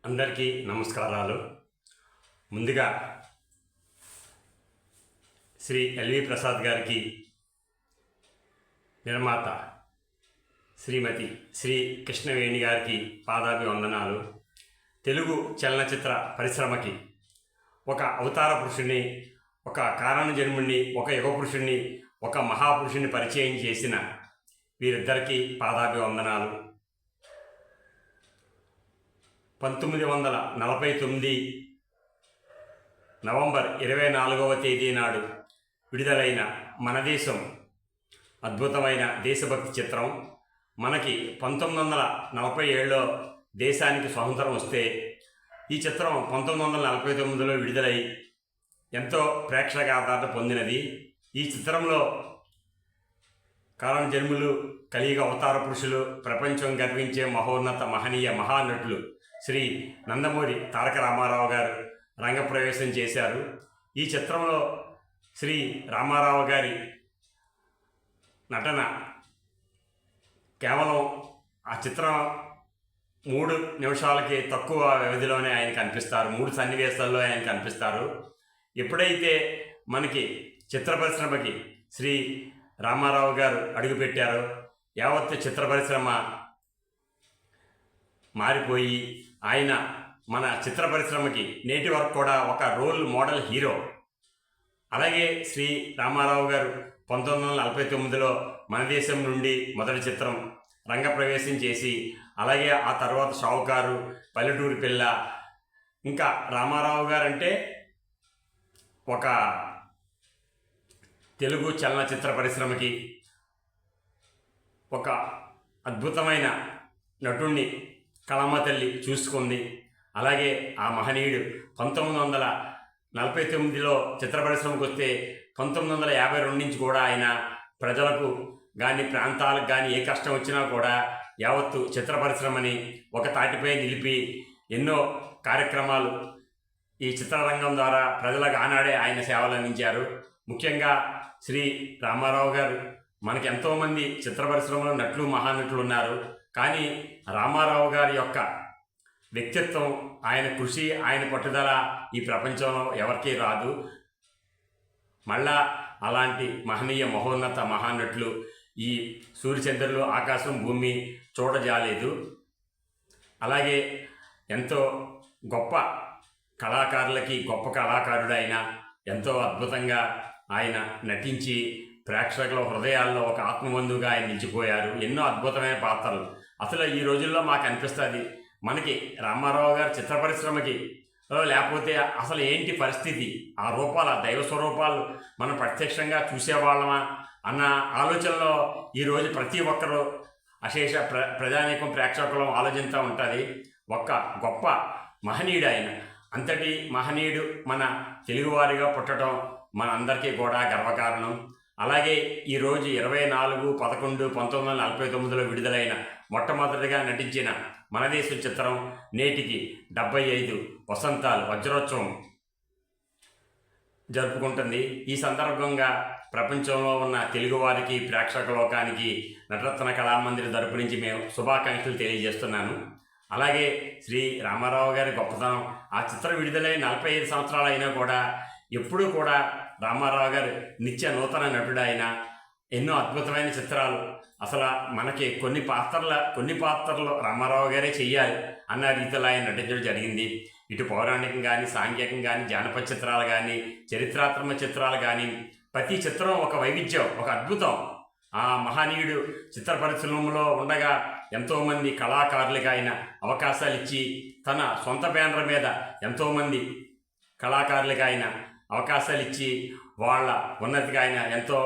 అందరికీ నమస్కారాలు. ముందుగా శ్రీ ఎల్వి ప్రసాద్ గారికి, నిర్మాత శ్రీమతి శ్రీ కృష్ణవేణి గారికి పాదాభివందనాలు. తెలుగు చలనచిత్ర పరిశ్రమకి ఒక అవతార పురుషుణ్ణి, ఒక కారణ జన్ముణ్ణి, ఒక యుగ పురుషుణ్ణి, ఒక మహాపురుషుణ్ణి పరిచయం చేసిన వీరిద్దరికీ పాదాభివందనాలు. 1949 నవంబర్ 24వ తేదీ నాడు విడుదలైన మన దేశం అద్భుతమైన దేశభక్తి చిత్రం. మనకి 1947లో దేశానికి స్వాతంత్రం వస్తే ఈ చిత్రం 1949లో విడుదలై ఎంతో ప్రేక్షక ఆదరణ పొందినది. ఈ చిత్రంలో కారణ జన్ములు, కలియుగ అవతార పురుషులు, ప్రపంచం గర్వించే మహోన్నత మహనీయ మహానటులు శ్రీ నందమూరి తారక రామారావు గారు రంగప్రవేశం చేశారు. ఈ చిత్రంలో శ్రీ రామారావు గారి నటన కేవలం ఆ చిత్రం 3 నిమిషాలకి తక్కువ వ్యవధిలోనే ఆయన కనిపిస్తారు. 3 సన్నివేశాల్లో ఆయన కనిపిస్తారు. ఎప్పుడైతే మనకి చిత్ర పరిశ్రమకి శ్రీ రామారావు గారు అడుగుపెట్టారో యావత్ చిత్ర పరిశ్రమ మారిపోయి ఆయన మన చిత్ర పరిశ్రమకి నేటి వరకు కూడా ఒక రోల్ మోడల్ హీరో. అలాగే శ్రీ రామారావు గారు 1949లో మన దేశం నుండి మొదటి చిత్రం రంగప్రవేశం చేసి, అలాగే ఆ తర్వాత షావుకారు, పల్లెటూరి పిల్ల, ఇంకా రామారావు గారు అంటే ఒక తెలుగు చలనచిత్ర పరిశ్రమకి ఒక అద్భుతమైన నటుణ్ణి కళమ్మ తల్లి చూసుకుంది. అలాగే ఆ మహనీయుడు 1949లో చిత్ర పరిశ్రమకు వస్తే 1952 నుంచి కూడా ఆయన ప్రజలకు కానీ ప్రాంతాలకు కానీ ఏ కష్టం వచ్చినా కూడా యావత్తు చిత్ర పరిశ్రమని ఒక తాటిపై నిలిపి ఎన్నో కార్యక్రమాలు ఈ చిత్రరంగం ద్వారా ప్రజలకు ఆనాడే ఆయన సేవలు అందించారు. ముఖ్యంగా శ్రీ రామారావు గారు మనకి ఎంతోమంది చిత్ర పరిశ్రమలో నటులు, మహానటులు ఉన్నారు. కానీ రామారావు గారి యొక్క వ్యక్తిత్వం, ఆయన కృషి, ఆయన పట్టుదల ఈ ప్రపంచంలో ఎవరికీ రాదు. మళ్ళా అలాంటి మహనీయ మహోన్నత మహానటులు ఈ సూర్యచంద్రులు, ఆకాశం, భూమి చూడజాలేదు. అలాగే ఎంతో గొప్ప కళాకారులకి గొప్ప కళాకారుడైన ఎంతో అద్భుతంగా ఆయన నటించి ప్రేక్షకుల హృదయాల్లో ఒక ఆత్మబంధువుగా ఆయన నిలిచిపోయారు. ఎన్నో అద్భుతమైన పాత్రలు. అసలు ఈ రోజుల్లో మాకు అనిపిస్తుంది, మనకి రామారావు గారు చిత్ర పరిశ్రమకి లేకపోతే అసలు ఏంటి పరిస్థితి, ఆ రూపాలు, ఆ దైవ స్వరూపాలు మనం ప్రత్యక్షంగా చూసేవాళ్ళమా అన్న ఆలోచనలో ఈరోజు ప్రతి ఒక్కరూ అశేష ప్రజానీకం ప్రేక్షకులం ఆలోచిస్తూ ఉంటుంది. ఒక్క గొప్ప మహనీయుడు ఆయన. అంతటి మహనీయుడు మన తెలుగువారిగా పుట్టడం మన అందరికీ కూడా గర్వకారణం. అలాగే ఈరోజు 24/11/1949లో విడుదలైన మొట్టమొదటిగా నటించిన మన దేశం చిత్రం నేటికి 75 వసంతాలు వజ్రోత్సవం జరుపుకుంటుంది. ఈ సందర్భంగా ప్రపంచంలో ఉన్న తెలుగువారికి, ప్రేక్షక లోకానికి నటరత్న కళామందిర్ తరపు నుంచి మేము శుభాకాంక్షలు తెలియజేస్తున్నాను. అలాగే శ్రీ రామారావు గారి గొప్పతనం, ఆ చిత్రం విడుదలై 45 సంవత్సరాలు అయినా కూడా ఎప్పుడూ కూడా రామారావు గారు నిత్య నూతన నటుడు. ఆయన ఎన్నో అద్భుతమైన చిత్రాలు, అసలు మనకి కొన్ని పాత్రలు రామారావు గారే చెయ్యాలి అన్న రీతిలో ఆయన నటించడం జరిగింది. ఇటు పౌరాణికం కానీ, సాంఘికం కానీ, జానపద చిత్రాలు కానీ, చరిత్రాత్మక చిత్రాలు కానీ, ప్రతి చిత్రం ఒక వైవిధ్యం, ఒక అద్భుతం. ఆ మహనీయుడు చిత్ర పరిశ్రమలో ఉండగా ఎంతోమంది కళాకారులకి ఆయన అవకాశాలు ఇచ్చి, తన సొంత బ్యానర్ మీద ఎంతోమంది కళాకారులకి ఆయన అవకాశాలు ఇచ్చి వాళ్ళ ఉన్నతిగా ఆయన ఎంతో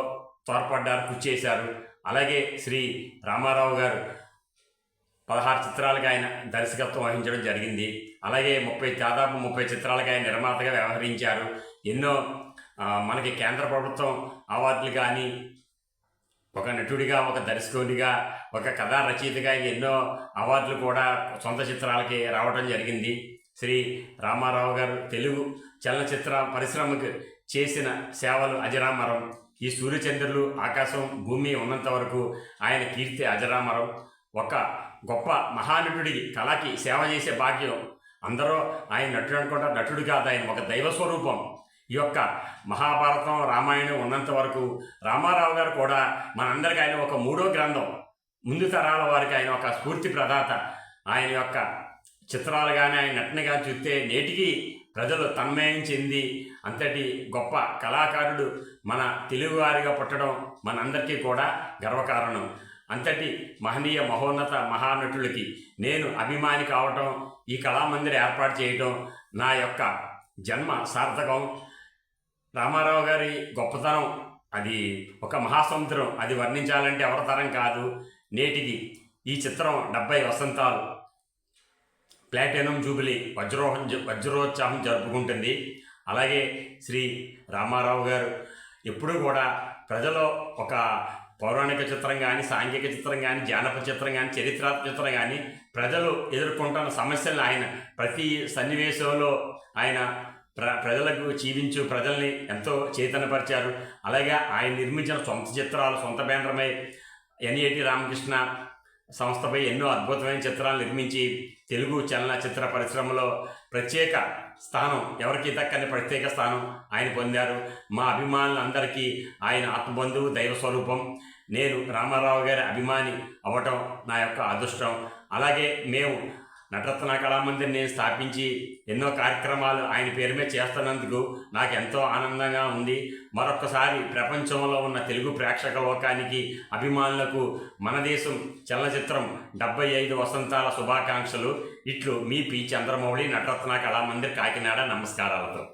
తోడ్పడ్డారు, కృషి చేశారు. అలాగే శ్రీ రామారావు గారు 16 చిత్రాలకు ఆయన దర్శకత్వం వహించడం జరిగింది. అలాగే దాదాపు 30 చిత్రాలకు ఆయన నిర్మాతగా వ్యవహరించారు. ఎన్నో మనకి కేంద్ర ప్రభుత్వం అవార్డులు కానీ, ఒక నటుడిగా, ఒక దర్శకుడిగా, ఒక కథా రచయితగా ఎన్నో అవార్డులు కూడా సొంత చిత్రాలకి రావడం జరిగింది. శ్రీ రామారావు గారు తెలుగు చలనచిత్ర పరిశ్రమకు చేసిన సేవలు అజరామరం. ఈ సూర్యచంద్రులు, ఆకాశం, భూమి ఉన్నంత వరకు ఆయన కీర్తి అజరామరం. ఒక గొప్ప మహానటుడికి, కళకి సేవ చేసే భాగ్యం అందరూ ఆయన నటుడు అనుకుంటారు, నటుడు కాదు, ఆయన ఒక దైవ స్వరూపం. ఈ యొక్క మహాభారతం రామాయణం ఉన్నంత వరకు రామారావు గారు కూడా మనందరికీ ఆయన ఒక మూడో గ్రంథం. ముందు తరాల వారికి ఆయన ఒక స్ఫూర్తి ప్రదాత. ఆయన యొక్క చిత్రాలు కానీ ఆయన నటన కానీ చూస్తే నేటికి ప్రజలు తన్మయం చెంది అంతటి గొప్ప కళాకారుడు మన తెలుగువారిగా పుట్టడం మనందరికీ కూడా గర్వకారణం. అంతటి మహనీయ మహోన్నత మహానటులకి నేను అభిమాని కావటం, ఈ కళామందిర్ ఏర్పాటు చేయటం నా యొక్క జన్మ సార్థకం. రామారావు గారి గొప్పతనం అది ఒక మహాసముద్రం, అది వర్ణించాలంటే ఎవరి తరం కాదు. నేటికి ఈ చిత్రం 70 వసంతాలు ప్లాటినం జూబిలీ వజ్రోత్సాహం జరుపుకుంటుంది. అలాగే శ్రీ రామారావు గారు ఎప్పుడూ కూడా ప్రజలు ఒక పౌరాణిక చిత్రం కానీ, సాంఘిక చిత్రం కానీ, జానపద చిత్రం కానీ, చరిత్రాత్మక చిత్రం కానీ ప్రజలు ఎదుర్కొంటున్న సమస్యలను ఆయన ప్రతి సన్నివేశంలో ఆయన ప్రజలకు జీవించు ప్రజల్ని ఎంతో చైతన్యపరిచారు. అలాగే ఆయన నిర్మించిన సొంత చిత్రాలు, సొంత బ్యానర్పై ఎన్ఏటి రామకృష్ణ సంస్థపై ఎన్నో అద్భుతమైన చిత్రాలు నిర్మించి తెలుగు చలనచిత్ర పరిశ్రమలో ప్రత్యేక స్థానం, ఎవరికి దక్కని ప్రత్యేక స్థానం ఆయన పొందారు. మా అభిమానులందరికీ ఆయన ఆత్మబంధువు, దైవ స్వరూపం. నేను రామారావు గారి అభిమాని అవ్వటం నా యొక్క అదృష్టం. అలాగే మేము నటరత్న కళామందిర్ నేను స్థాపించి ఎన్నో కార్యక్రమాలు ఆయన పేరు మీద చేస్తున్నందుకు నాకు ఎంతో ఆనందంగా ఉంది. మరొక్కసారి ప్రపంచంలో ఉన్న తెలుగు ప్రేక్షక లోకానికి, అభిమానులకు మన దేశం చలనచిత్రం 75 వసంతాల శుభాకాంక్షలు. ఇట్లు మీ పి. చంద్రమౌళి, నటరత్న కళామందిర్, కాకినాడ. నమస్కారాలతో.